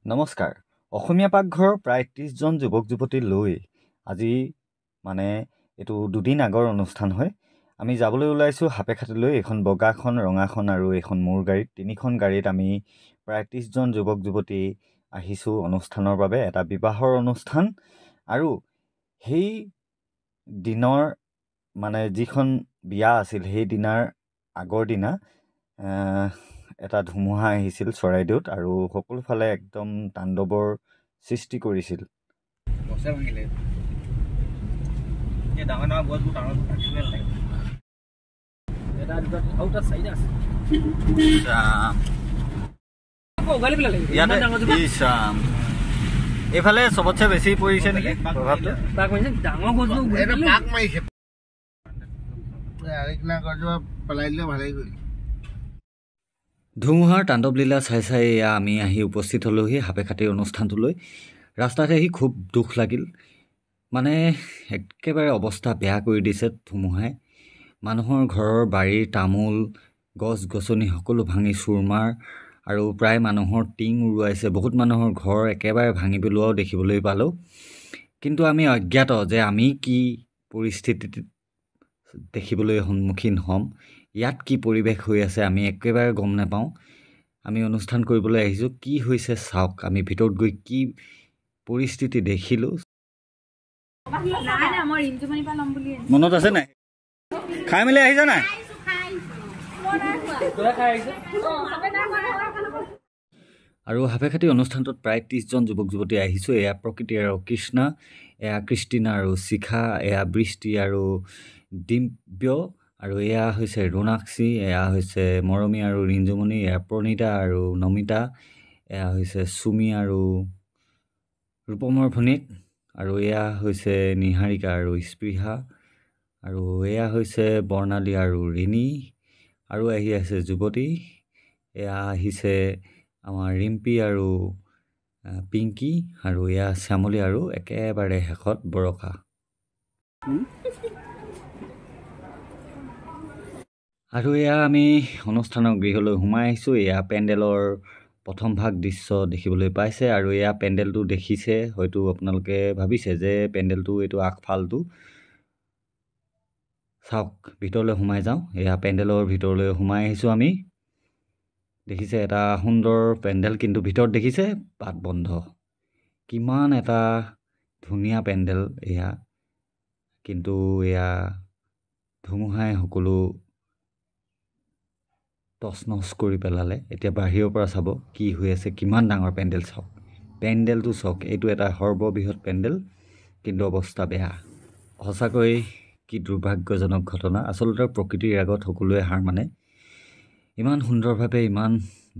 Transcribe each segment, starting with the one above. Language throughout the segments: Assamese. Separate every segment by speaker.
Speaker 1: নমস্কাৰ। অসমীয়া পাকঘৰৰ প্ৰায় ৩০জন যুৱক যুৱতী লৈ আজি মানে এইটো দুদিন আগৰ অনুষ্ঠান হয়। আমি যাবলৈ ওলাইছোঁ সাপেখাতিলৈ। এখন বগাখন, ৰঙাখন আৰু এখন মোৰ গাড়ীত, তিনিখন গাড়ীত আমি প্ৰায় ৩০জন যুৱক যুৱতী আহিছোঁ অনুষ্ঠানৰ বাবে। এটা বিবাহৰ অনুষ্ঠান আৰু সেই দিনৰ মানে যিখন বিয়া আছিল সেই দিনাৰ আগৰ দিনা এটা ধুমুহা আহিছিল চৰাইদেউত আৰু সকলোফালে একদম তাণ্ডৱৰ সৃষ্টি কৰিছিল। এইফালে চবতছে বেছি পৰিছে নেকি প্ৰভাৱটো? ধুমুহাৰ তাণ্ডৱ লীলা চাই চাই এয়া আমি আহি উপস্থিত হ'লোহি সাপেখাতিৰ অনুষ্ঠানটোলৈ। ৰাস্তাত আহি খুব দুখ লাগিল, মানে একেবাৰে অৱস্থা বেয়া কৰি দিছে ধুমুহাই। মানুহৰ ঘৰৰ বাৰীৰ তামোল গছ গছনি সকলো ভাঙি চুৰমাৰ আৰু প্ৰায় মানুহৰ টিং উৰুৱাইছে। বহুত মানুহৰ ঘৰ একেবাৰে ভাঙি পেলোৱাও দেখিবলৈ পালোঁ। কিন্তু আমি অজ্ঞাত যে আমি কি পৰিস্থিতিত দেখিবলৈ সন্মুখীন হ'ম, ইয়াত কি পৰিৱেশ হৈ আছে আমি একেবাৰে গম নাপাওঁ। আমি অনুষ্ঠান কৰিবলৈ আহিছোঁ, কি হৈছে চাওক। আমি ভিতৰত গৈ কি পৰিস্থিতি দেখিলোঁ মনত আছে নাই? খাই মেলি আহিছা নাই? আৰু সাপেখাতি অনুষ্ঠানটোত প্ৰায় ৩০জন যুৱক যুৱতী আহিছোঁ। এয়া প্ৰকৃতি আৰু কৃষ্ণা, এয়া কৃষ্টিনা আৰু শিখা, এয়া বৃষ্টি আৰু দিব্য, আৰু এয়া হৈছে ৰুণাক্ষী, এয়া হৈছে মৰমী আৰু ৰিঞ্জুমণি, এয়া প্ৰণীতা আৰু নমিতা, এয়া হৈছে চুমি আৰু ৰূপমৰ ভনীক, আৰু এয়া হৈছে নিহাৰিকা আৰু স্পৃহা, আৰু এয়া হৈছে বৰ্ণালী আৰু ৰিণী, আৰু আহি আছে যুৱতী, এয়া আহিছে আমাৰ ৰিম্পী আৰু পিংকি, আৰু এয়া শ্যামলী, আৰু একেবাৰে শেষত বৰষা। আৰু এয়া আমি অনুষ্ঠানৰ গৃহলৈ সোমাই আহিছোঁ। এয়া পেণ্ডেলৰ প্ৰথম ভাগ দৃশ্য দেখিবলৈ পাইছে, আৰু এয়া পেণ্ডেলটো দেখিছে হয়তো আপোনালোকে ভাবিছে যে পেণ্ডেলটো এইটো আগফালটো। চাওক, ভিতৰলৈ সোমাই যাওঁ। এয়া পেণ্ডেলৰ ভিতৰলৈ সোমাই আহিছোঁ আমি। দেখিছে এটা সুন্দৰ পেণ্ডেল, কিন্তু ভিতৰত দেখিছে বাট বন্ধ। কিমান এটা ধুনীয়া পেণ্ডেল এয়া, কিন্তু এয়া ধুমুহাই সকলো তছনছ কৰি পেলালে। এতিয়া বাহিৰৰ পৰা চাব কি হৈ আছে, কিমান ডাঙৰ পেণ্ডেল চাওক। পেণ্ডেলটো চাওক, এইটো এটা সৰ্ববৃহৎ পেণ্ডেল, কিন্তু অৱস্থা বেয়া। সঁচাকৈ কি দুৰ্ভাগ্যজনক ঘটনা। আচলতে প্ৰকৃতিৰ আগত সকলোৱে হাৰ মানে। ইমান সুন্দৰভাৱে ইমান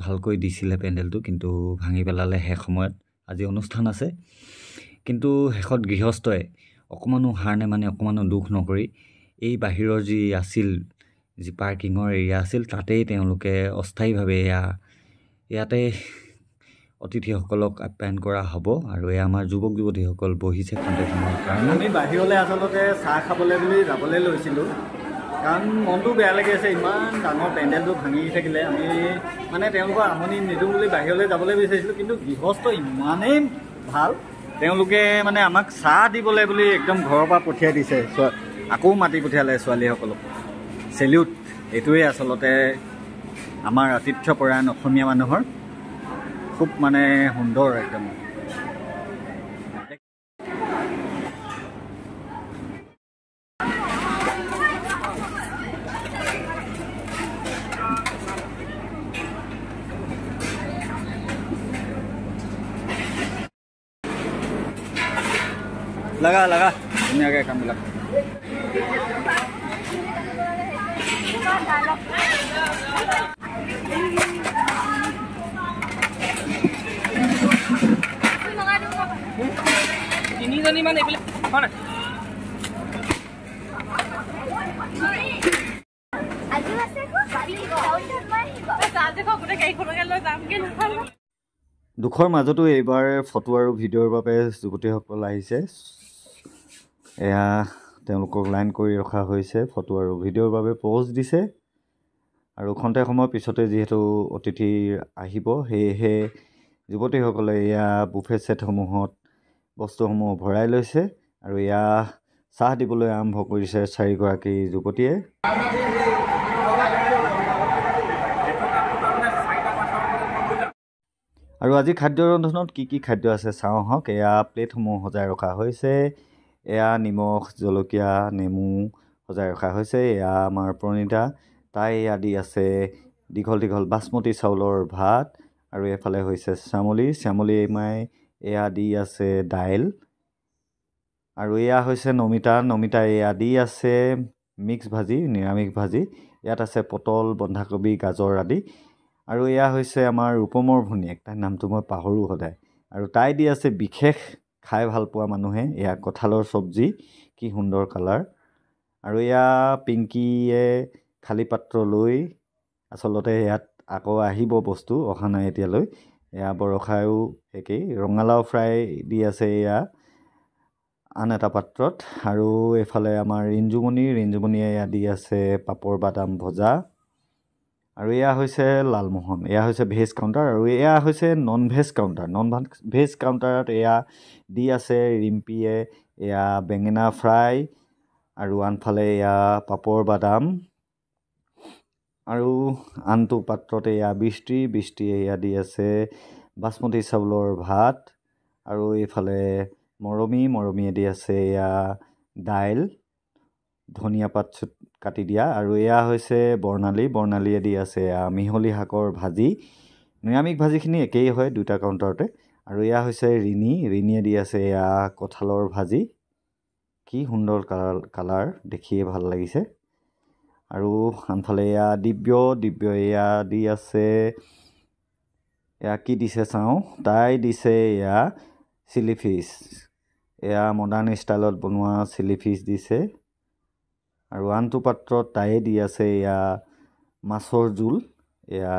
Speaker 1: ভালকৈ দিছিলে পেণ্ডেলটো, কিন্তু ভাঙি পেলালে শেষ সময়ত। আজি অনুষ্ঠান আছে, কিন্তু শেষত গৃহস্থই অকণমানো হাৰ নেমানি, অকণমানো দুখ নকৰি এই বাহিৰৰ যি আছিল, যি পাৰ্কিঙৰ এৰিয়া আছিল, তাতেই তেওঁলোকে অস্থায়ীভাৱে ইয়াতে অতিথিসকলক আপ্যায়ন কৰা হ'ব। আৰু এয়া আমাৰ যুৱক যুৱতীসকল বহিছে খন্তেক সময়ৰ কাৰণে। আমি বাহিৰলৈ আচলতে চাহ খাবলৈ বুলি যাবলৈ লৈছিলোঁ, কাৰণ মনটো বেয়া লাগি আছে। ইমান ডাঙৰ পেণ্ডেলটো ভাঙি থাকিলে আমি মানে তেওঁলোকৰ আমনি নিদিওঁ বুলি বাহিৰলৈ যাবলৈ বিচাৰিছিলোঁ, কিন্তু গৃহস্থ ইমানেই ভাল, তেওঁলোকে মানে আমাক চাহ দিবলৈ বুলি একদম ঘৰৰ পৰা পঠিয়াই দিছে। আকৌ মাতি পঠিয়ালে ছোৱালীসকলক। চেলিউট। এইটোৱে আচলতে আমাৰ আতিথ্যপৰায়ণ অসমীয়া মানুহৰ খুব মানে সুন্দৰ একদম। লাগা লাগা ধুনীয়াকৈ কামবিলাক। তিনিজনীমান এইবিলাক দুখৰ মাজতো এইবাৰ ফটো আৰু ভিডিঅ'ৰ বাবে যুৱতীসকল আহিছে। এয়া তেওঁলোকক লাইন কৰি ৰখা হৈছে, ফটো আৰু ভিডিঅ'ৰ বাবে প'জ দিছে। আৰু খন্তেক সময়ৰ পিছতে যিহেতু অতিথি আহিব, সেয়েহে যুৱতীসকলে এয়া বুফে ছেটসমূহত বস্তুসমূহ ভৰাই লৈছে আৰু এয়া চাহ দিবলৈ আৰম্ভ কৰিছে 4গৰাকী যুৱতীয়ে। আৰু আজি খাদ্য ৰন্ধনত কি খাদ্য আছে চাওঁ আহক। এয়া প্লেটসমূহ সজাই ৰখা হৈছে। এয়া নিমখ, জলকীয়া, নেমু সজাই ৰখা হৈছে। এয়া আমাৰ প্ৰণীতা, তাই আদি আছে দীঘল বাচমতি চাউলৰ ভাত। আৰু এফালে হৈছে শ্যামলী মাই এয়া দি আছে দাইল। আৰু এয়া হৈছে নমিতা এয়া দি আছে মিক্স ভাজি, নিৰামিষ ভাজি। ইয়াত আছে পটল, বন্ধাকবি, গাজৰ আদি। আৰু এয়া হৈছে আমাৰ ৰূপমৰ ভনীয়েক, তাইৰ নামটো মই পাহৰোঁ সদায়। আৰু তাই দি আছে বিশেষ খাই ভাল পোৱা মানুহে, এয়া কঁঠালৰ চব্জি, কি সুন্দৰ কালাৰ। আৰু এয়া পিংকিয়ে খালী পাত্ৰ লৈ আচলতে ইয়াত আকৌ আহিব বস্তু, অহা নাই এতিয়ালৈ। এয়া বৰষায়ো একেই, ৰঙালাও ফ্ৰাই দি আছে এয়া আন এটা পাত্ৰত। আৰু এইফালে আমাৰ ৰিঞ্জুমণিয়ে এয়া দি আছে পাপৰ বাদাম ভজা। আৰু এয়া হৈছে লালমোহন, এয়া হৈছে ভেজ কাউণ্টাৰ। আৰু এয়া হৈছে নন ভেজ কাউণ্টাৰত এয়া দি আছে ৰিম্পীয়ে এয়া বেঙেনা ফ্ৰাই। আৰু আনফালে এয়া পাপৰ বাদাম। আৰু আনটো পাত্ৰত এয়া বৃষ্টিয়ে এয়া দি আছে বাচমতি চাউলৰ ভাত। আৰু এইফালে মৰমীয়ে দি আছে এয়া দাইল, ধনিয়া পাত কাটি দিয়া। আৰু এয়া হৈছে বৰ্ণালীয়ে দি আছে এয়া মিহলি শাকৰ ভাজি। নিৰামিষ ভাজিখিনি একেই হয় দুটা কাউণ্টাৰতে। আৰু এয়া হৈছে ৰিণীয়ে দি আছে এয়া কঁঠালৰ ভাজি, কি সুন্দৰ কালাৰ, দেখিয়ে ভাল লাগিছে। আৰু আনফালে এয়া দিব্য এয়া দি আছে, এয়া কি দিছে চাওঁ, তাই দিছে এয়া চিলি ফিছ, এয়া মডাৰ্ণ ষ্টাইলত বনোৱা চিলি ফিছ দিছে। আৰু আনটো পাত্ৰত তাইয়ে দি আছে এয়া মাছৰ জোল, এয়া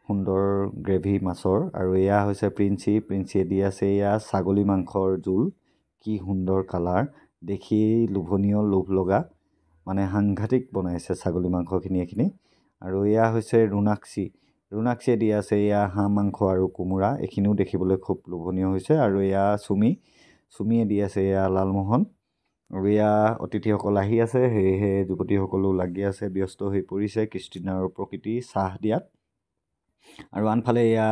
Speaker 1: সুন্দৰ গ্ৰেভি মাছৰ। আৰু এয়া হৈছে প্ৰিন্সিয়ে দি আছে এয়া ছাগলী মাংসৰ জোল, কি সুন্দৰ কালাৰ, দেখি লোভনীয়, লোভ লগা, মানে সাংঘাতিক বনাইছে ছাগলী মাংসখিনি এইখিনি। আৰু এয়া হৈছে ৰুণাক্ষীয়ে দি আছে এয়া হাঁহ মাংস আৰু কোমোৰা, এইখিনিও দেখিবলৈ খুব লোভনীয় হৈছে। আৰু এয়া চুমিয়ে দি আছে এয়া লালমোহন। আৰু এয়া অতিথিসকল আহি আছে, সেয়েহে যুৱতীসকলো লাগি আছে, ব্যস্ত হৈ পৰিছে কৃষ্টিনা আৰু প্ৰকৃতি চাহ দিয়াত। আৰু আনফালে এয়া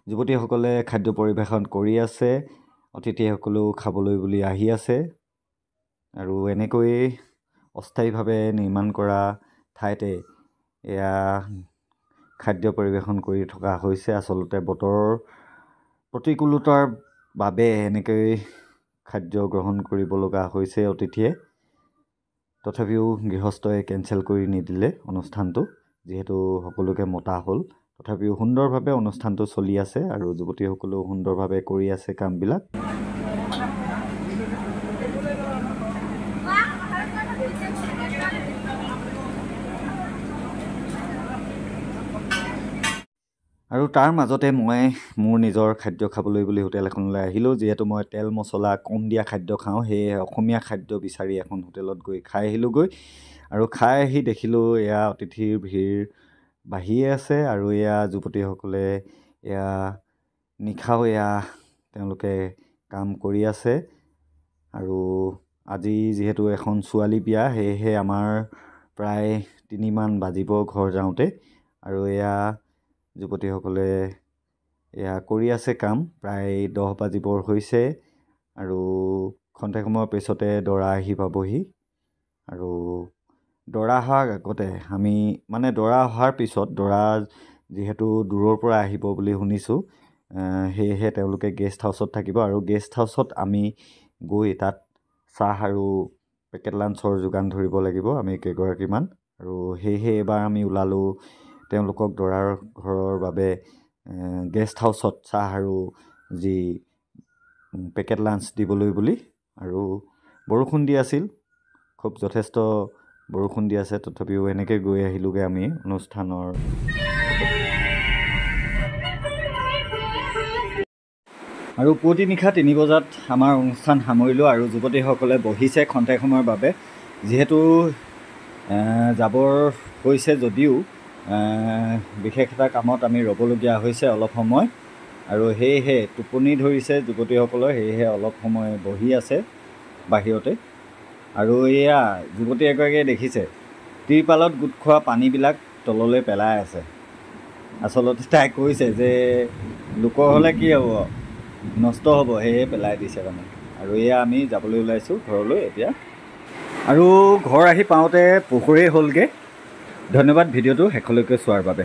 Speaker 1: যুৱতীসকলে খাদ্য পৰিৱেশন কৰি আছে, অতিথিসকলেও খাবলৈ বুলি আহি আছে। আৰু এনেকৈয়ে অস্থায়ীভাৱে নিৰ্মাণ কৰা ঠাইতে এয়া খাদ্য পৰিৱেশন কৰি থকা হৈছে। আচলতে বতৰৰ প্ৰতিকূলতাৰ বাবে এনেকৈ খাদ্য গ্ৰহণ কৰিব লগা হৈছে অতিথিয়ে। তথাপিও গৃহস্থই কেঞ্চেল কৰি নিদিলে অনুষ্ঠানটো, যিহেতু সকলোকে মতা হ'ল। তথাপিও সুন্দৰভাৱে অনুষ্ঠানটো চলি আছে আৰু যুৱতীসকলেও সুন্দৰভাৱে কৰি আছে কামবিলাক। আৰু তাৰ মাজতে মই মোৰ নিজৰ খাদ্য খাবলৈ বুলি হোটেল এখনলৈ আহিলোঁ। যিহেতু মই তেল মছলা কম দিয়া খাদ্য খাওঁ, সেয়ে অসমীয়া খাদ্য বিচাৰি এখন হোটেলত গৈ খাই আহিলোঁগৈ। আৰু খাই আহি দেখিলোঁ এয়া অতিথিৰ ভিৰ বাঢ়িয়ে আছে। আৰু এয়া যুৱতীসকলে এয়া নিশাও এয়া তেওঁলোকে কাম কৰি আছে। আৰু আজি যিহেতু এখন ছোৱালী বিয়া, সেয়েহে আমাৰ প্ৰায় 3মান বাজিব ঘৰ যাওঁতে। আৰু এয়া যুৱতীসকলে এয়া কৰি আছে কাম, প্ৰায় 10 বাজিবৰ হৈছে। আৰু খন্তেক সময়ৰ পিছতে দৰা আহি পাবহি। আৰু দৰা অহাৰ আগতে দৰা অহাৰ পিছত, দৰা যিহেতু দূৰৰ পৰা আহিব বুলি শুনিছোঁ, সেয়েহে তেওঁলোকে গেষ্ট হাউচত থাকিব। আৰু গেষ্ট হাউচত আমি গৈ তাত চাহ আৰু পেকেট লাঞ্চৰ যোগান ধৰিব লাগিব আমি কেইগৰাকীমান। আৰু সেয়েহে এইবাৰ আমি ওলালোঁ তেওঁলোকক দৰাৰ ঘৰৰ বাবে গেষ্ট হাউচত চাহ আৰু যি পেকেট লাঞ্চ দিবলৈ বুলি। আৰু বৰষুণ দি আছিল, খুব যথেষ্ট বৰষুণ দি আছে, তথাপিও এনেকৈ গৈ আহিলোঁগৈ আমি অনুষ্ঠানৰ। আৰু পুৱতি নিশা 3 বজাত আমাৰ অনুষ্ঠান সামৰিলোঁ। আৰু যুৱতীসকলে বহিছে খন্তেক সময়ৰ বাবে, যিহেতু যাবৰ হৈছে যদিও বিশেষ এটা কামত আমি ৰ'বলগীয়া হৈছে অলপ সময়, আৰু সেয়েহে টোপনি ধৰিছে যুৱতীসকলৰ, সেয়েহে অলপ সময় বহি আছে বাহিৰতে। আৰু এয়া যুৱতী এগৰাকীয়ে দেখিছে ত্ৰিপালত গোট খোৱা পানীবিলাক তললৈ পেলাই আছে। আচলতে তাই কৈছে যে লোকৰ হ'লে কি হ'ব, নষ্ট হ'ব, সেয়ে পেলাই দিছে মানে। আৰু এয়া আমি যাবলৈ ওলাইছোঁ ঘৰলৈ এতিয়া। আৰু ঘৰ আহি পাওঁতে পোহৰেই হ'লগৈ। ধন্যবাদ ভিডিঅ'টো শেষলৈকে চোৱাৰ বাবে।